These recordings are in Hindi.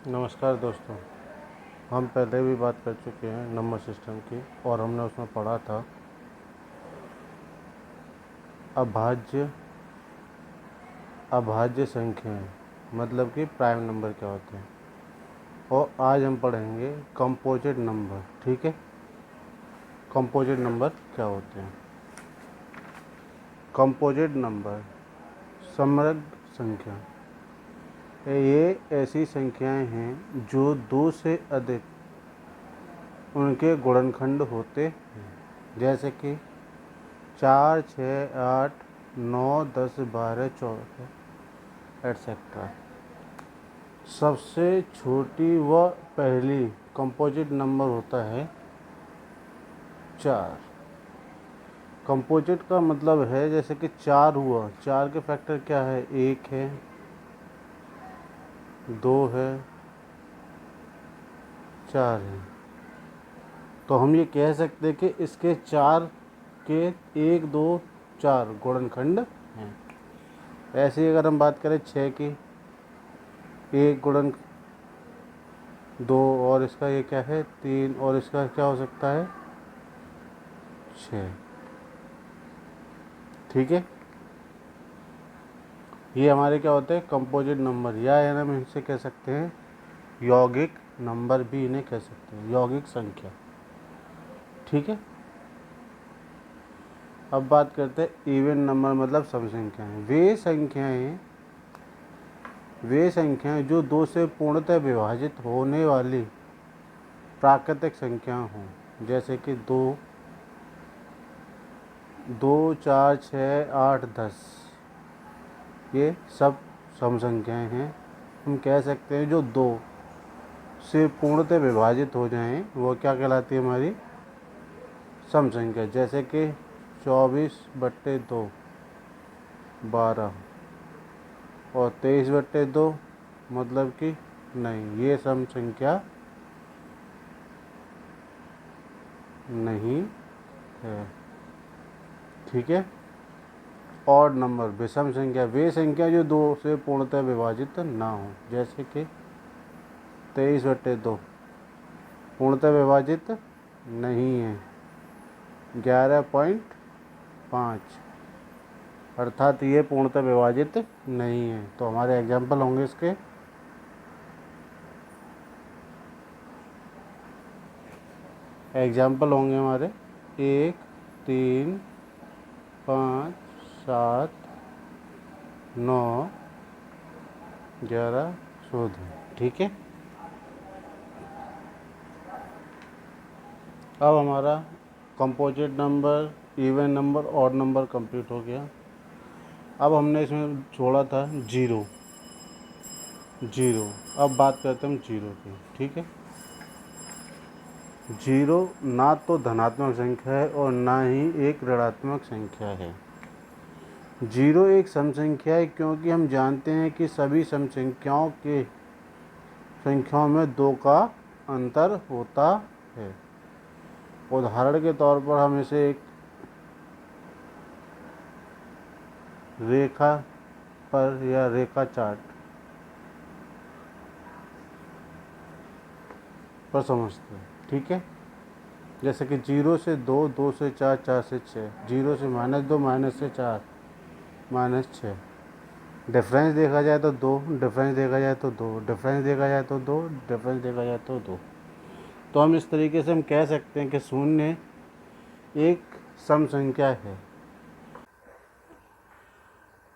नमस्कार दोस्तों। हम पहले भी बात कर चुके हैं नंबर सिस्टम की और हमने उसमें पढ़ा था अभाज्य अभाज्य संख्याएं, मतलब कि प्राइम नंबर क्या होते हैं। और आज हम पढ़ेंगे कंपोजिट नंबर। ठीक है, कंपोजिट नंबर क्या होते हैं। कंपोजिट नंबर समग्र संख्या, ये ऐसी संख्याएं हैं जो दो से अधिक उनके गुणनखंड होते हैं, जैसे कि 4, 6, 8, 9, 10, 12, 14 एट्सेट्रा। सबसे छोटी व पहली कंपोजिट नंबर होता है 4। कंपोजिट का मतलब है जैसे कि 4 हुआ, 4 के फैक्टर क्या है, 1 है, 2 है, 4 है। तो हम ये कह सकते हैं कि इसके 4 के 1, 2, 4 गुणनखंड हैं। ऐसे ही अगर हम बात करें 6 की, 1 गुणन 2 और इसका ये क्या है 3 और इसका क्या हो सकता है 6। ठीक है, ये हमारे क्या होते हैं कंपोजिट नंबर, या हम इनसे कह सकते हैं यौगिक नंबर भी इन्हें कह सकते हैं, यौगिक संख्या। ठीक है, अब बात करते हैं इवन नंबर, मतलब सम संख्याएं। वे संख्याएं जो 2 से पूर्णतः विभाजित होने वाली प्राकृतिक संख्या हों, जैसे कि 2, 4, 6, 8, 10, ये सब सम संख्याएं हैं। हम कह सकते हैं जो 2 से पूर्णतः विभाजित हो जाएं वो क्या कहलाती है, हमारी सम संख्या। जैसे कि 24/2 12 और 23/2, मतलब कि नहीं, ये सम संख्या नहीं है। ठीक है, ऑड नंबर विषम संख्या, वे संख्या जो 2 से पूर्णतः विभाजित ना हो, जैसे कि 23/2 पूर्णतः विभाजित नहीं है, 11.5, अर्थात ये पूर्णतः विभाजित नहीं है। तो हमारे एग्जाम्पल होंगे इसके हमारे 1, 3, 5, 7, 9, 11, 14। ठीक है, अब हमारा composite number, even number, odd number complete हो गया। अब हमने इसमें छोड़ा था जीरो। अब बात करते हैं हम जीरो की। ठीक है, जीरो ना तो धनात्मक संख्या है और ना ही एक ऋणात्मक संख्या है। जीरो एक सम संख्या है क्योंकि हम जानते हैं कि सभी सम संख्याओं में 2 का अंतर होता है। उदाहरण के तौर पर हम इसे एक रेखा पर या रेखा चार्ट पर समझते हैं। ठीक है, जैसे कि 0 से 2, 2 से 4, 4 से 6, 0 से -2, -से 4, -6। डिफरेंस देखा जाए तो 2, डिफरेंस देखा जाए तो 2, डिफरेंस देखा जाए तो 2, डिफरेंस देखा जाए तो 2। तो हम इस तरीके से हम कह सकते हैं कि शून्य एक सम संख्या है।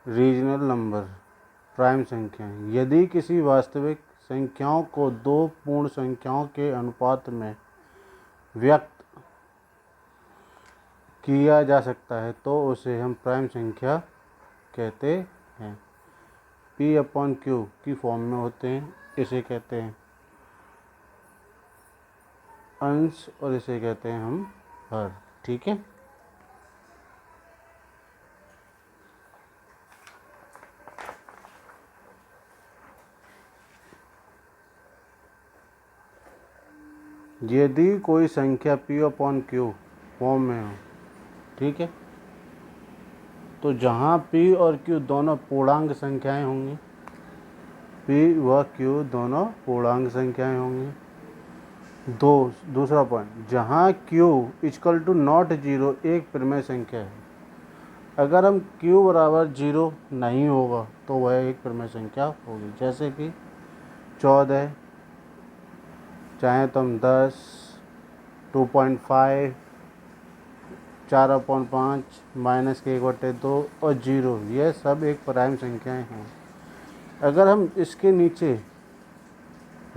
रीजनल नंबर, प्राइम संख्याएं, यदि किसी वास्तविक संख्याओं को 2 पूर्ण संख्याओं के अनुपात में व्यक्त किया जा सकता है तो उसे हम प्राइम संख्या कहते हैं। P/Q की फॉर्म में होते हैं, इसे कहते हैं अंश और इसे कहते हैं हम हर। ठीक है, यदि कोई संख्या P/Q फॉर्म में हो, ठीक है, तो जहाँ P और Q दोनों पूर्णांक संख्याएं होंगी P व Q दोनों पूर्णांक संख्याएं होंगी। दूसरा पॉइंट, जहाँ Q equal to not zero एक परिमेय संख्या है। अगर हम Q बराबर जीरो नहीं होगा तो वह एक परिमेय संख्या होगी। जैसे कि 14, चाहे तो हम 10, 2.5, 4/5, -1/2 और 0, यह सब एक प्राइम संख्याएं हैं। अगर हम इसके नीचे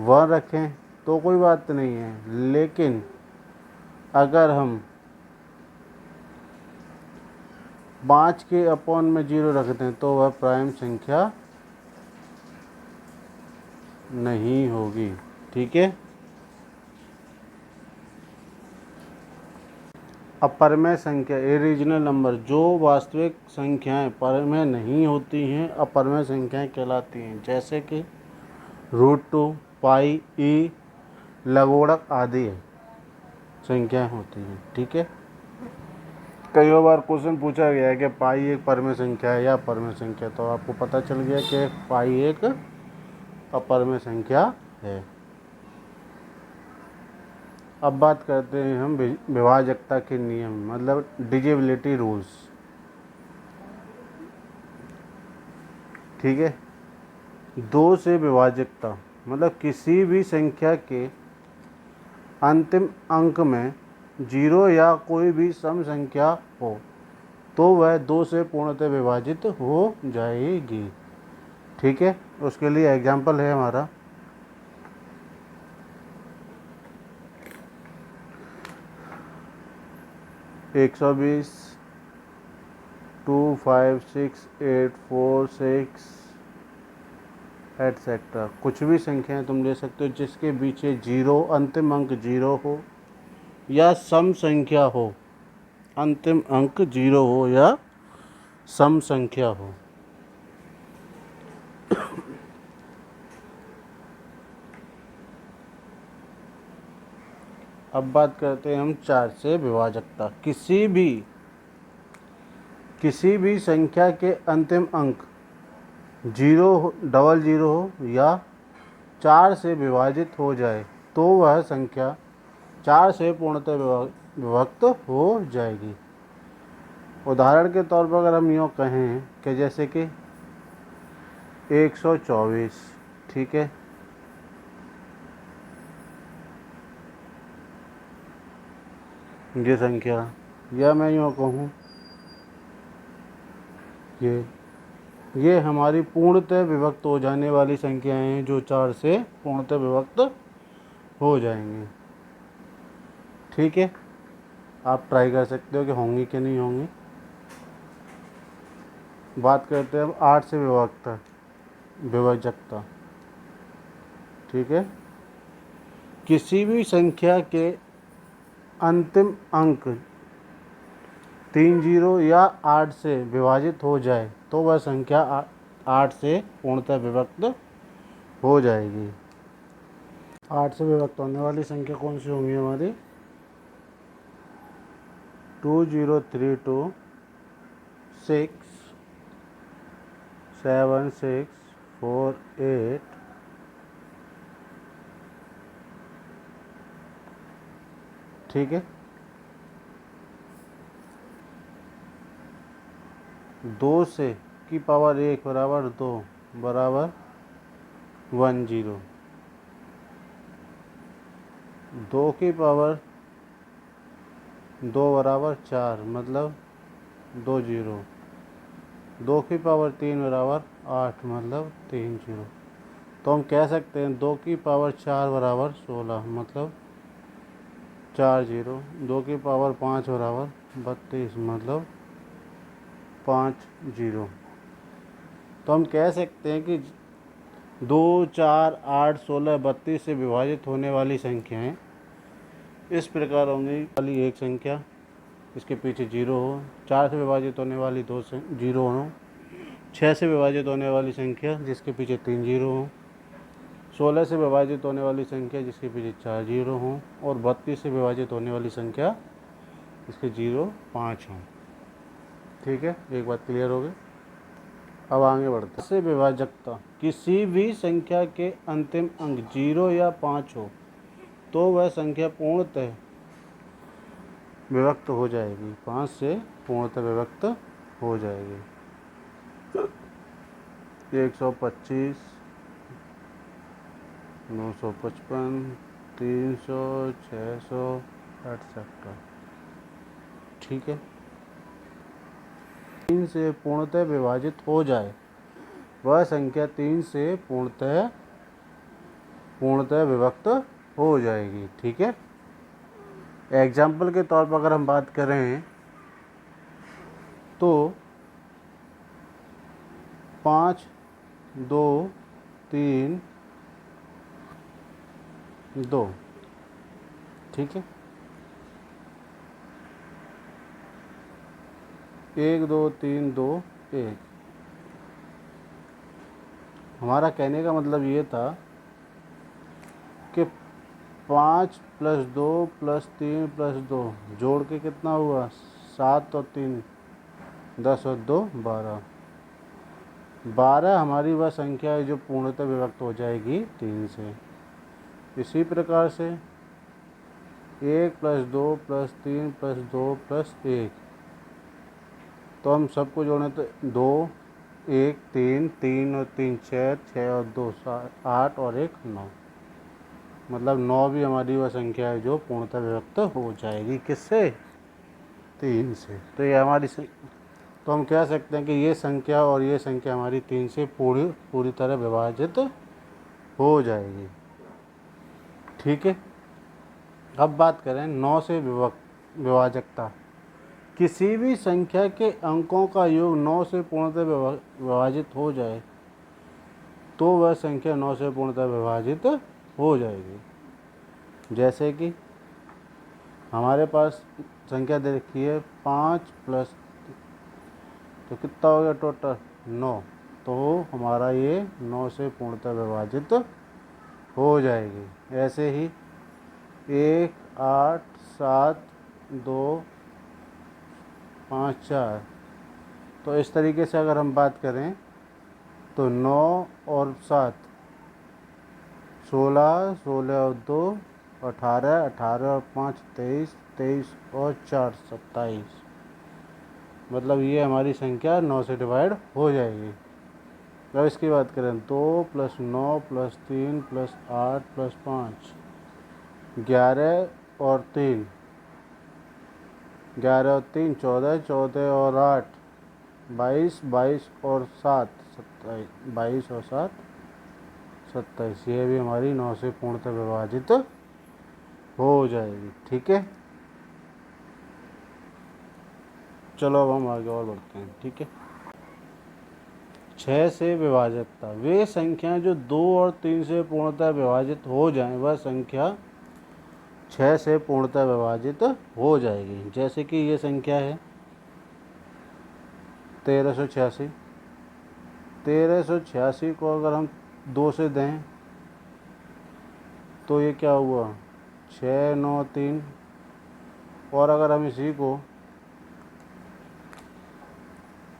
1 रखें तो कोई बात नहीं है, लेकिन अगर हम 5 के अपॉन में 0 रख दें तो वह प्राइम संख्या नहीं होगी। ठीक है। अपरिमेय संख्या इरेशनल नंबर, जो वास्तविक संख्याएं परिमेय नहीं होती हैं, अपरिमेय संख्याएं कहलाती हैं। जैसे कि √2, पाई, ई, लघुगणक आदि संख्याएं होती हैं। ठीक है। कई बार क्वेश्चन पूछा गया है कि पाई एक परिमेय संख्या है या अपरिमेय संख्या, तो आपको पता चल गया कि पाई एक अपरिमेय संख्या है। अब बात करते हैं हम विभाजकता के नियम, मतलब डिविजिबिलिटी रूल्स। ठीक है। 2 से विभाजकता मतलब किसी भी संख्या के अंतिम अंक में 0 या कोई भी सम संख्या हो तो वह 2 से पूर्णतः विभाजित हो जाएगी। ठीक है। उसके लिए एग्जाम्पल है हमारा 120, 2, 5, 6, 8, 4, 6 एटसेट्रा। कुछ भी संख्याएं तुम ले सकते हो जिसके पीछे 0 अंतिम अंक 0 हो या सम संख्या हो, अंतिम अंक 0 हो या सम संख्या हो। अब बात करते हैं हम 4 से विभाजकता। किसी भी संख्या के अंतिम अंक 00 हो या 4 से विभाजित हो जाए तो वह संख्या 4 से पूर्णतः विभक्त हो जाएगी। उदाहरण के तौर पर अगर हम यूँ कहें कि जैसे कि 124, ठीक है, ये संख्या, या मैं यूँ कहूँ ये हमारी पूर्णतः विभक्त हो जाने वाली संख्याएं हैं जो 4 से पूर्णतः विभक्त हो जाएंगी। ठीक है। आप ट्राई कर सकते हो कि होंगी कि नहीं होंगी। बात करते हैं अब 8 से विभाजकता। ठीक है। किसी भी संख्या के अंतिम अंक 30 या 8 से विभाजित हो जाए तो वह संख्या 8 से पूर्णतः विभक्त हो जाएगी। 8 से विभक्त होने वाली संख्या कौन सी होंगी हमारी? 2032, 6, 7, 6, 4, 8, ठीक है। 2 से की पावर 1 बराबर 2 बराबर 10, 2 की पावर 2 बराबर 4 मतलब 20, 2 की पावर 3 बराबर 8 मतलब 30। तो हम कह सकते हैं 2 की पावर 4 बराबर 16 मतलब 40, 2 की पावर 5 बराबर 32 मतलब 50। तो हम कह सकते हैं कि 2, 4, 8, 16, 32 से विभाजित होने वाली संख्याएं इस प्रकार होंगी। वाली एक संख्या इसके पीछे 0 हो, 4 से विभाजित होने वाली 2 से 0 हो, 6 से विभाजित होने वाली संख्या जिसके पीछे 3 0 हो, 16 से विभाजित होने वाली संख्या जिसके पीछे 4 0 हों, और 32 से विभाजित होने वाली संख्या इसके 0, 5 हों। ठीक है। एक बात क्लियर हो गई। अब आगे बढ़ते हैं। से विभाजकता किसी भी संख्या के अंतिम अंक 0 या 5 हो तो वह संख्या पूर्णतः विभक्त हो जाएगी। 5 से पूर्णतः विभक्त हो जाएगी। 125, 955, 300, 600, 800। ठीक है, 3 से पूर्णतः विभाजित हो जाए वह संख्या 3 से पूर्णतः विभक्त हो जाएगी। ठीक है, एग्जाम्पल के तौर पर अगर हम बात करें तो 5, 2, 3, 2। ठीक है, 1, 2, 3, 2, 1। हमारा कहने का मतलब ये था कि 5 + 2 + 3 + 2 जोड़ के कितना हुआ? 7 और 3 10 और 2 12। 12 हमारी वह संख्या है जो पूर्णतः विभक्त हो जाएगी 3 से। इसी प्रकार से 1 + 2 + 3 + 2 + 1, तो हम सबको जोड़ें तो 2, 1, 3, 3 और 3 6, 6 और 2 8 और 1 9। मतलब 9 भी हमारी वह संख्या है जो पूर्णतः विभक्त हो जाएगी। किससे? 3 से। तो ये हमारी तो हम कह सकते हैं कि ये संख्या और ये संख्या हमारी 3 से पूरी तरह विभाजित हो जाएगी। ठीक है, अब बात करें 9 से विभाजकता। किसी भी संख्या के अंकों का योग 9 से पूर्णतः विभाजित हो जाए तो वह संख्या 9 से पूर्णतः विभाजित हो जाएगी। जैसे कि हमारे पास संख्या दे रखी है 5 + तो कितना हो गया टोटल? 9। तो हमारा ये 9 से पूर्णतः विभाजित हो जाएगी। ऐसे ही 1, 8, 7, 2, 5, 4। तो इस तरीके से अगर हम बात करें तो 9 और 7 16, 16 और 2 18, 18 और 5 23, 23 और 4 27। मतलब ये हमारी संख्या 9 से डिवाइड हो जाएगी। अब इसकी बात करें 2 + 9 + 3 + 8 + 5 11 और 3 11 और 3 14, 14 और 8 22, 22 और 7 27, 22 और 7 27। ये भी हमारी 9 से पूर्णतः विभाजित हो जाएगी। ठीक है, चलो अब हम आगे और बढ़ते हैं। ठीक है, 6 से विभाजकता। वे संख्याएं जो 2 और 3 से पूर्णतः विभाजित हो जाएं वह संख्या 6 से पूर्णतः विभाजित हो जाएगी। जैसे कि ये संख्या है 1386। 1386 को अगर हम 2 से दें तो ये क्या हुआ? 6, 9, 3। और अगर हम इसी को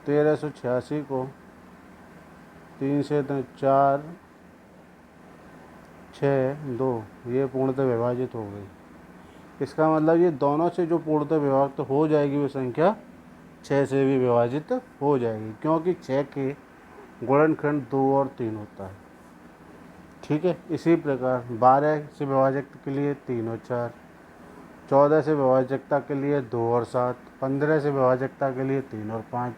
1386 को 3 से दें 4, 6, 2, ये पूर्णतः विभाजित हो गई। इसका मतलब ये दोनों से जो पूर्णतः विभक्त हो जाएगी वो संख्या 6 से भी विभाजित हो जाएगी, क्योंकि 6 के गुणनखंड 2 और 3 होता है। ठीक है, इसी प्रकार 12 से विभाजक के लिए 3 और 4, 14 से विभाजकता के लिए 2 और 7, 15 से विभाजकता के लिए 3 और 5।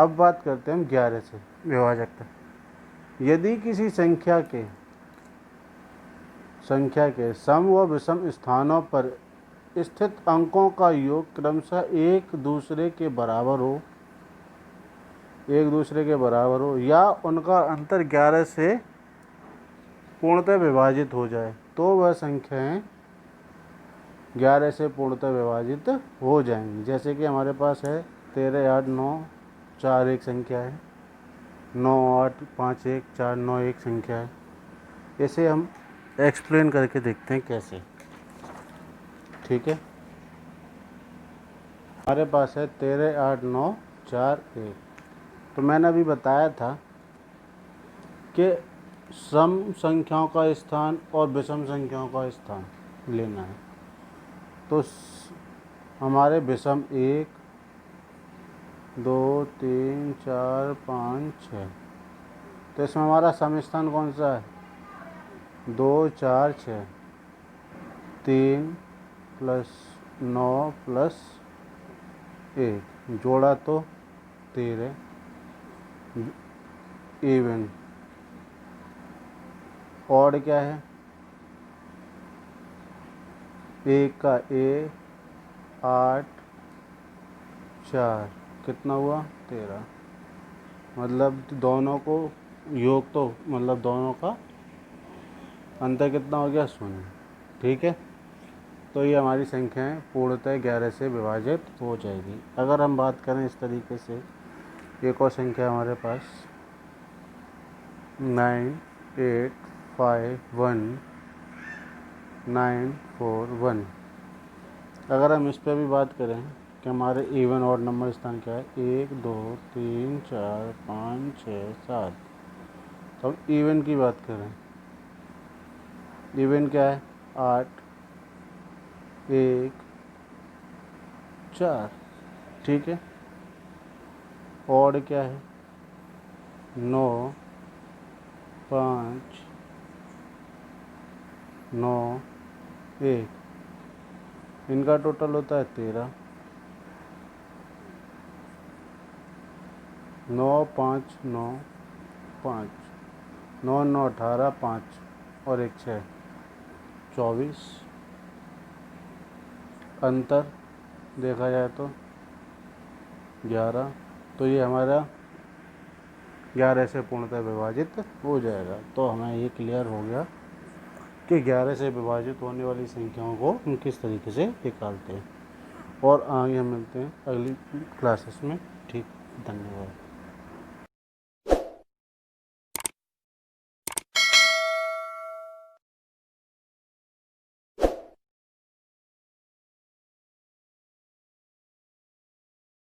अब बात करते हैं हम 11 से विभाजकता। यदि किसी संख्या के सम व विषम स्थानों पर स्थित अंकों का योग क्रमशः एक दूसरे के बराबर हो या उनका अंतर 11 से पूर्णतः विभाजित हो जाए तो वह संख्याएं 11 से पूर्णतः विभाजित हो जाएंगी। जैसे कि हमारे पास है 13, 8, 9, 4 एक संख्या है, 9, 8, 5, 1, 4, 9 एक संख्या है। इसे हम एक्सप्लेन करके देखते हैं कैसे। ठीक है, हमारे पास है 13, 8, 9, 4, 1। तो मैंने अभी बताया था कि सम संख्याओं का स्थान और विषम संख्याओं का स्थान लेना है। तो हमारे विषम 1 2 3 4 5 6, तो इसमें हमारा सम स्थान कौन सा है? 2 4 6, 3 + 9 + 1 जोड़ा तो 13, इवन। ऑड क्या है? 1 का A 8 4, कितना हुआ? 13। मतलब दोनों को योग, तो मतलब दोनों का अंतर कितना हो गया? 0। ठीक है, तो ये हमारी संख्याएं पूर्णतः 11 से विभाजित हो जाएगी। अगर हम बात करें इस तरीके से, एक और संख्या हमारे पास 9 8 5 1 9 4 1। अगर हम इस पर भी बात करें कि हमारे इवन और नंबर स्थान क्या है? 1 2 3 4 5 6 7। तो हम इवन की बात करें, इवन क्या है? 8 1 4। ठीक है, ऑड क्या है? 9 5 9 1। इनका टोटल होता है 13। 9 5 9 5, 9 9 18, 5 और 1 6, 24। अंतर देखा जाए तो 11। तो ये हमारा 11 से पूर्णतः विभाजित हो जाएगा। तो हमें ये क्लियर हो गया कि 11 से विभाजित होने वाली संख्याओं को हम किस तरीके से निकालते हैं। और आगे हम मिलते हैं अगली क्लासेस में। ठीक, धन्यवाद।